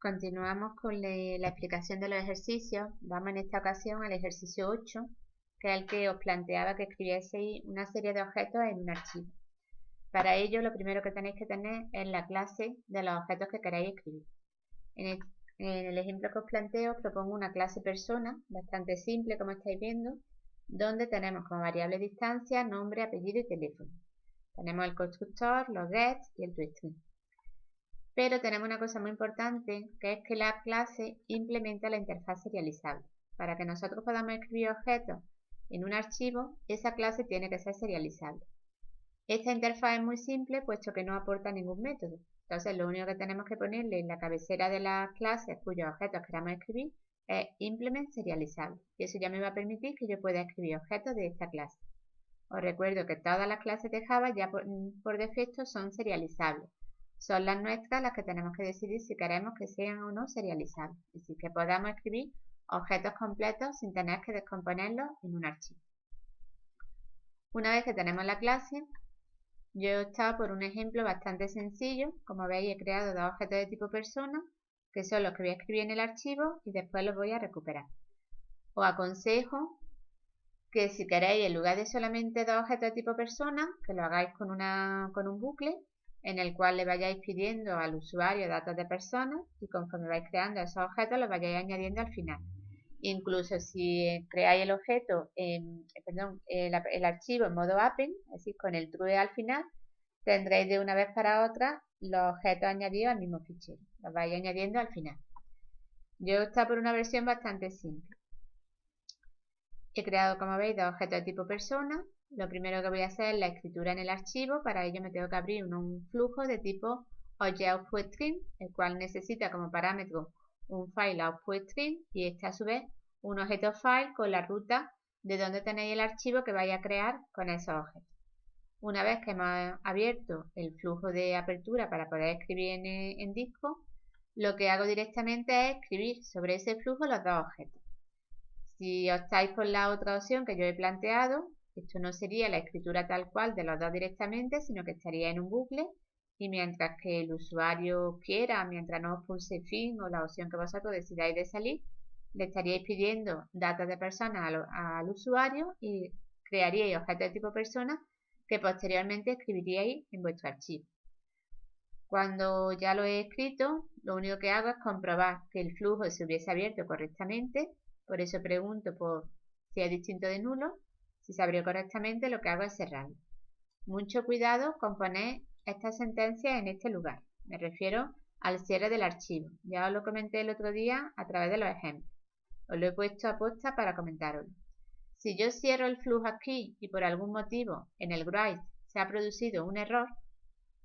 Continuamos con la explicación de los ejercicios. Vamos en esta ocasión al ejercicio 8, que es el que os planteaba que escribieseis una serie de objetos en un archivo. Para ello, lo primero que tenéis que tener es la clase de los objetos que queráis escribir. En el ejemplo que os planteo, propongo una clase persona, bastante simple como estáis viendo, donde tenemos como variable distancia, nombre, apellido y teléfono. Tenemos el constructor, los gets y el toString. Pero tenemos una cosa muy importante, que es que la clase implementa la interfaz serializable. Para que nosotros podamos escribir objetos en un archivo, esa clase tiene que ser serializable. Esta interfaz es muy simple, puesto que no aporta ningún método. Entonces, lo único que tenemos que ponerle en la cabecera de las clases cuyos objetos queramos escribir es implement serializable. Y eso ya me va a permitir que yo pueda escribir objetos de esta clase. Os recuerdo que todas las clases de Java ya por defecto son serializables. Son las nuestras las que tenemos que decidir si queremos que sean o no serializables, es decir, que podamos escribir objetos completos sin tener que descomponerlos en un archivo. Una vez que tenemos la clase, yo he optado por un ejemplo bastante sencillo. Como veis, he creado dos objetos de tipo persona, que son los que voy a escribir en el archivo y después los voy a recuperar. Os aconsejo que si queréis, en lugar de solamente dos objetos de tipo persona, que lo hagáis con un bucle, en el cual le vayáis pidiendo al usuario datos de personas y conforme vais creando esos objetos los vayáis añadiendo al final. Incluso si creáis el objeto, el archivo en modo append, es decir, con el true al final, tendréis de una vez para otra los objetos añadidos al mismo fichero. Los vais añadiendo al final. Yo he optado por una versión bastante simple. He creado, como veis, dos objetos de tipo persona. Lo primero que voy a hacer es la escritura en el archivo. Para ello me tengo que abrir un flujo de tipo ObjectOutPutString, el cual necesita como parámetro un file outputString y este a su vez un objeto file con la ruta de donde tenéis el archivo que vais a crear con esos objetos. Una vez que hemos abierto el flujo de apertura para poder escribir en disco, lo que hago directamente es escribir sobre ese flujo los dos objetos. Si optáis por la otra opción que yo he planteado, esto no sería la escritura tal cual de los dos directamente, sino que estaría en un bucle y mientras que el usuario quiera, mientras no os pulse fin o la opción que vosotros decidáis de salir, le estaríais pidiendo datos de personas al usuario y crearíais objetos de tipo persona que posteriormente escribiríais en vuestro archivo. Cuando ya lo he escrito, lo único que hago es comprobar que el flujo se hubiese abierto correctamente. Por eso pregunto por si es distinto de nulo. Si se abrió correctamente, lo que hago es cerrarlo. Mucho cuidado con poner esta sentencia en este lugar. Me refiero al cierre del archivo. Ya os lo comenté el otro día a través de los ejemplos. Os lo he puesto a posta para comentároslo. Si yo cierro el flujo aquí y por algún motivo en el write se ha producido un error,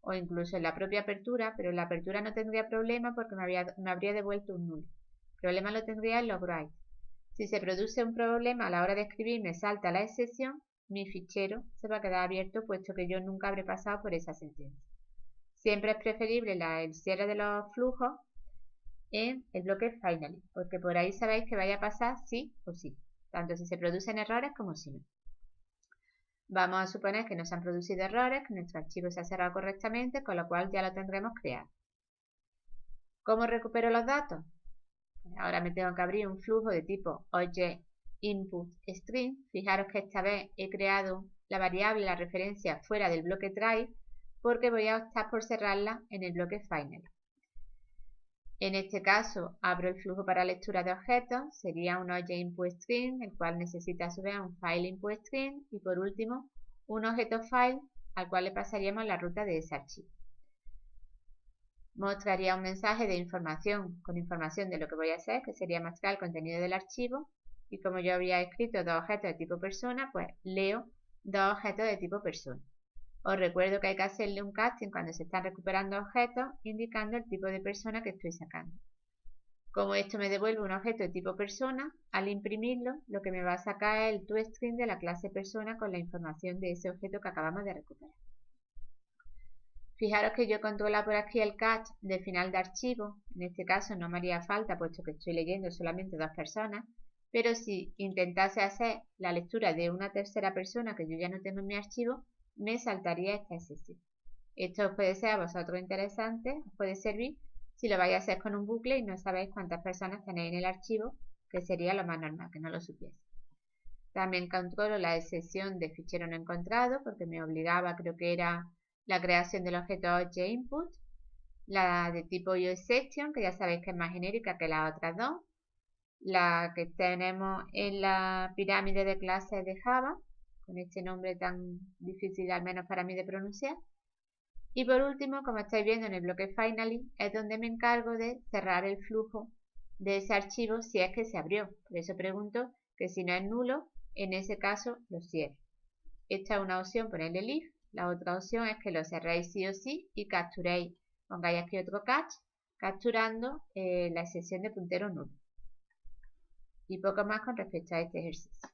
o incluso en la propia apertura, pero en la apertura no tendría problema porque me habría devuelto un nulo. El problema lo tendría en los write. Si se produce un problema a la hora de escribir y me salta la excepción, mi fichero se va a quedar abierto puesto que yo nunca habré pasado por esa sentencia. Siempre es preferible el cierre de los flujos en el bloque finally, porque por ahí sabéis que vaya a pasar sí o sí, tanto si se producen errores como si no. Vamos a suponer que no se han producido errores, que nuestro archivo se ha cerrado correctamente, con lo cual ya lo tendremos creado. ¿Cómo recupero los datos? Ahora me tengo que abrir un flujo de tipo ObjectInputString. Fijaros que esta vez he creado la variable, la referencia fuera del bloque try, porque voy a optar por cerrarla en el bloque final. En este caso abro el flujo para lectura de objetos, sería un ObjectInputString, el cual necesita a su vez un FileInputString y por último un objeto file al cual le pasaríamos la ruta de ese archivo. Mostraría un mensaje de información con información de lo que voy a hacer, que sería mostrar el contenido del archivo, y como yo había escrito dos objetos de tipo persona, pues leo dos objetos de tipo persona. Os recuerdo que hay que hacerle un casting cuando se están recuperando objetos, indicando el tipo de persona que estoy sacando. Como esto me devuelve un objeto de tipo persona, al imprimirlo, lo que me va a sacar es el toString de la clase persona con la información de ese objeto que acabamos de recuperar. Fijaros que yo controlo por aquí el catch de final de archivo. En este caso no me haría falta puesto que estoy leyendo solamente dos personas, pero si intentase hacer la lectura de una tercera persona que yo ya no tengo en mi archivo, me saltaría esta excepción. Esto os puede ser a vosotros interesante, os puede servir si lo vais a hacer con un bucle y no sabéis cuántas personas tenéis en el archivo, que sería lo más normal, que no lo supiese. También controlo la excepción de fichero no encontrado, porque me obligaba, creo que era la creación del objeto objInput, la de tipo useException, que ya sabéis que es más genérica que las otras dos, la que tenemos en la pirámide de clases de Java, con este nombre tan difícil al menos para mí de pronunciar. Y por último, como estáis viendo en el bloque Finally, es donde me encargo de cerrar el flujo de ese archivo si es que se abrió. Por eso pregunto que si no es nulo, en ese caso lo cierro. Esta es una opción, ponerle leave. La otra opción es que lo cerréis sí o sí y capturéis. Pongáis aquí otro catch, capturando la excepción de puntero nulo. Y poco más con respecto a este ejercicio.